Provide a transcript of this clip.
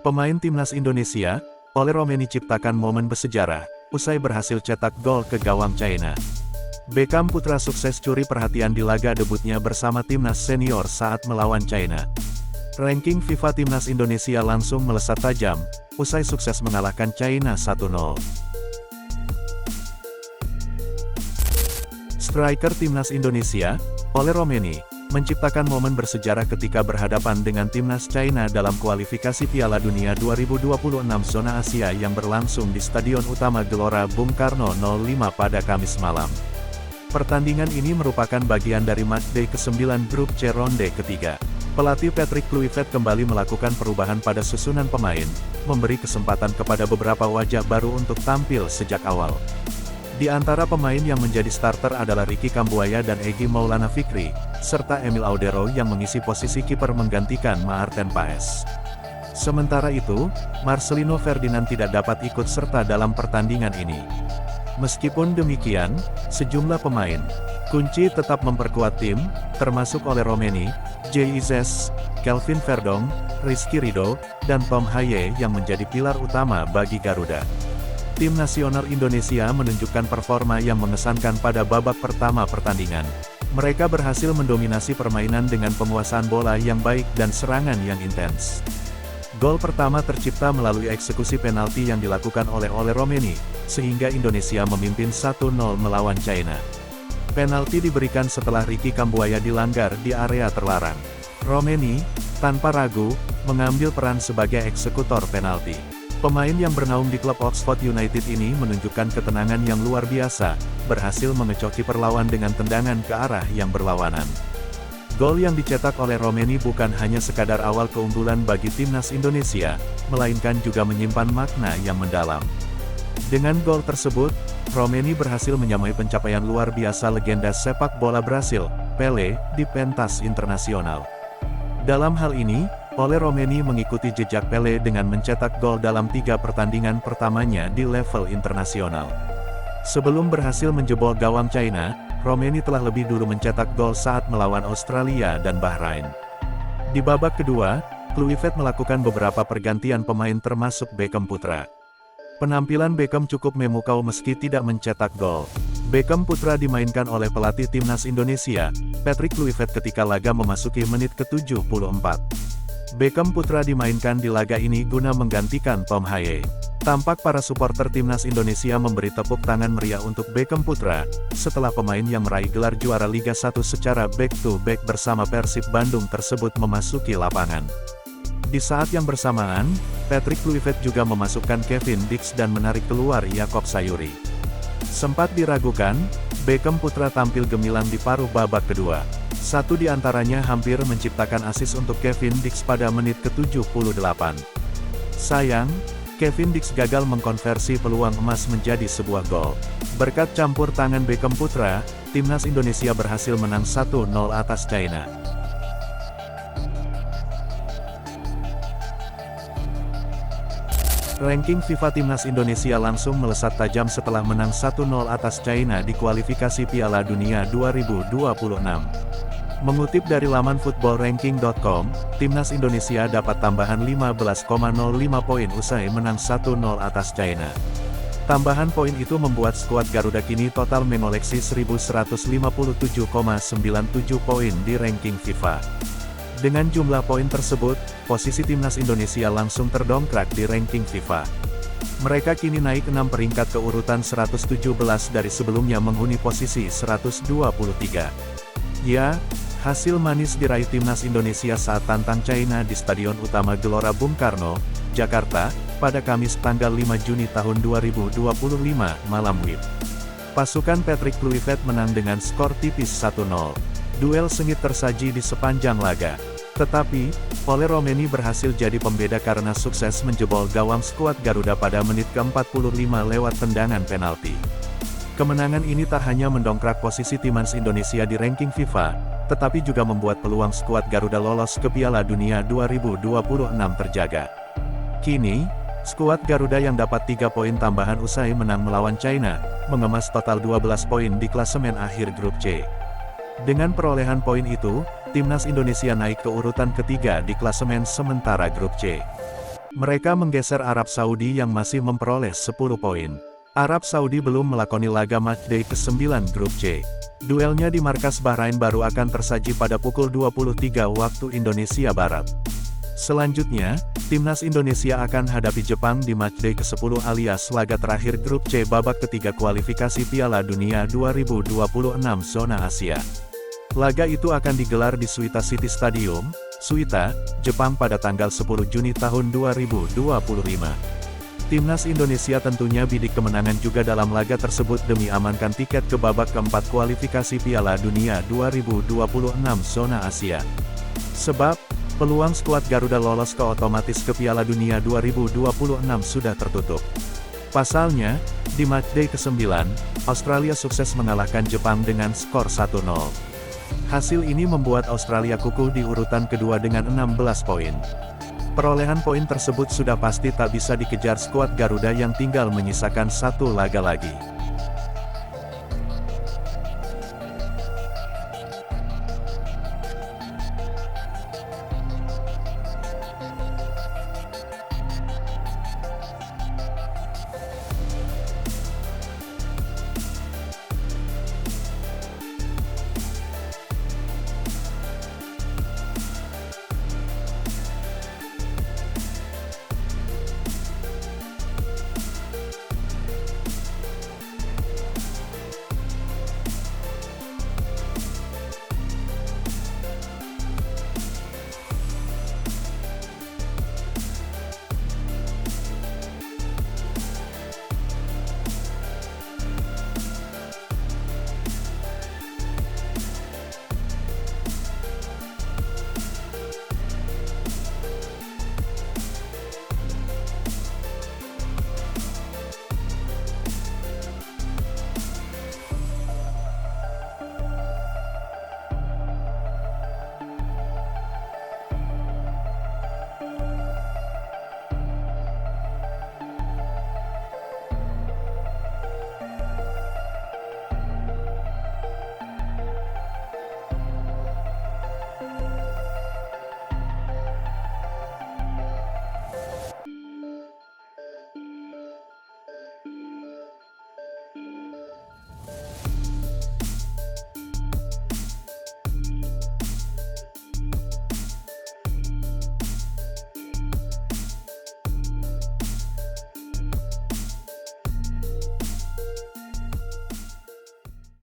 Pemain timnas Indonesia, Ole Romeni ciptakan momen bersejarah, usai berhasil cetak gol ke gawang China. Beckham putra sukses curi perhatian di laga debutnya bersama timnas senior saat melawan China. Ranking FIFA timnas Indonesia langsung melesat tajam, usai sukses mengalahkan China 1-0. Striker timnas Indonesia, Ole Romeni, menciptakan momen bersejarah ketika berhadapan dengan timnas China dalam kualifikasi Piala Dunia 2026 zona Asia yang berlangsung di Stadion Utama Gelora Bung Karno 05 pada Kamis malam. Pertandingan ini merupakan bagian dari matchday ke-9 grup C ronde ketiga. Pelatih Patrick Kluivert kembali melakukan perubahan pada susunan pemain, memberi kesempatan kepada beberapa wajah baru untuk tampil sejak awal. Di antara pemain yang menjadi starter adalah Ricky Kambuaya dan Egy Maulana Fikri, serta Emil Audero yang mengisi posisi kiper menggantikan Maarten Paes. Sementara itu, Marcelino Ferdinand tidak dapat ikut serta dalam pertandingan ini. Meskipun demikian, sejumlah pemain kunci tetap memperkuat tim, termasuk Ole Romeni, JIZS, Kelvin Verdong, Rizky Ridho, dan Tom Haye yang menjadi pilar utama bagi Garuda. Tim nasional Indonesia menunjukkan performa yang mengesankan pada babak pertama pertandingan. Mereka berhasil mendominasi permainan dengan penguasaan bola yang baik dan serangan yang intens. Gol pertama tercipta melalui eksekusi penalti yang dilakukan oleh Ole Romeni, sehingga Indonesia memimpin 1-0 melawan China. Penalti diberikan setelah Ricky Kambuaya dilanggar di area terlarang. Romeni, tanpa ragu, mengambil peran sebagai eksekutor penalti. Pemain yang bernaung di klub Oxford United ini menunjukkan ketenangan yang luar biasa, berhasil mengecoki perlawan dengan tendangan ke arah yang berlawanan. Gol yang dicetak oleh Romeni bukan hanya sekadar awal keunggulan bagi timnas Indonesia, melainkan juga menyimpan makna yang mendalam. Dengan gol tersebut, Romeni berhasil menyamai pencapaian luar biasa legenda sepak bola Brasil, Pelé, di pentas internasional. Dalam hal ini, Ole Romeni mengikuti jejak Pelé dengan mencetak gol dalam 3 pertandingan pertamanya di level internasional. Sebelum berhasil menjebol gawang China, Romeni telah lebih dulu mencetak gol saat melawan Australia dan Bahrain. Di babak kedua, Kluivert melakukan beberapa pergantian pemain termasuk Beckham putra. Penampilan Beckham cukup memukau meski tidak mencetak gol. Beckham putra dimainkan oleh pelatih timnas Indonesia, Patrick Kluivert ketika laga memasuki menit ke-74. Beckham putra dimainkan di laga ini guna menggantikan Tom Haye. Tampak para supporter timnas Indonesia memberi tepuk tangan meriah untuk Beckham putra, setelah pemain yang meraih gelar juara Liga 1 secara back-to-back bersama Persib Bandung tersebut memasuki lapangan. Di saat yang bersamaan, Patrick Kluivert juga memasukkan Kevin Dix dan menarik keluar Yacob Sayuri. Sempat diragukan, Beckham putra tampil gemilang di paruh babak kedua. Satu di antaranya hampir menciptakan assist untuk Kevin Dix pada menit ke-78. Sayang, Kevin Dix gagal mengkonversi peluang emas menjadi sebuah gol. Berkat campur tangan Beckham putra, timnas Indonesia berhasil menang 1-0 atas China. Ranking FIFA timnas Indonesia langsung melesat tajam setelah menang 1-0 atas China di kualifikasi Piala Dunia 2026. Mengutip dari laman footballranking.com, timnas Indonesia dapat tambahan 15,05 poin usai menang 1-0 atas China. Tambahan poin itu membuat skuad Garuda kini total mengoleksi 1157,97 poin di ranking FIFA. Dengan jumlah poin tersebut, posisi timnas Indonesia langsung terdongkrak di ranking FIFA. Mereka kini naik 6 peringkat ke urutan 117 dari sebelumnya menghuni posisi 123. Ya, hasil manis diraih timnas Indonesia saat tantang China di Stadion Utama Gelora Bung Karno, Jakarta, pada Kamis tanggal 5 Juni tahun 2025, malam WIB. Pasukan Patrick Kluivert menang dengan skor tipis 1-0. Duel sengit tersaji di sepanjang laga. Tetapi, Ole Romeni berhasil jadi pembeda karena sukses menjebol gawang skuad Garuda pada menit ke-45 lewat tendangan penalti. Kemenangan ini tak hanya mendongkrak posisi timnas Indonesia di ranking FIFA, tetapi juga membuat peluang skuad Garuda lolos ke Piala Dunia 2026 terjaga. Kini, skuad Garuda yang dapat 3 poin tambahan usai menang melawan China, mengemas total 12 poin di klasemen akhir grup C. Dengan perolehan poin itu, timnas Indonesia naik ke urutan ketiga di klasemen sementara grup C. Mereka menggeser Arab Saudi yang masih memperoleh 10 poin. Arab Saudi belum melakoni laga matchday ke-9 grup C. Duelnya di markas Bahrain baru akan tersaji pada pukul 23 waktu Indonesia Barat. Selanjutnya, timnas Indonesia akan hadapi Jepang di matchday ke-10 alias laga terakhir grup C babak ketiga kualifikasi Piala Dunia 2026 zona Asia. Laga itu akan digelar di Suita City Stadium, Suita, Jepang pada tanggal 10 Juni tahun 2025. Timnas Indonesia tentunya bidik kemenangan juga dalam laga tersebut demi amankan tiket ke babak keempat kualifikasi Piala Dunia 2026 zona Asia. Sebab, peluang skuad Garuda lolos ke otomatis ke Piala Dunia 2026 sudah tertutup. Pasalnya, di matchday ke-9, Australia sukses mengalahkan Jepang dengan skor 1-0. Hasil ini membuat Australia kukuh di urutan kedua dengan 16 poin. Perolehan poin tersebut sudah pasti tak bisa dikejar skuad Garuda yang tinggal menyisakan satu laga lagi.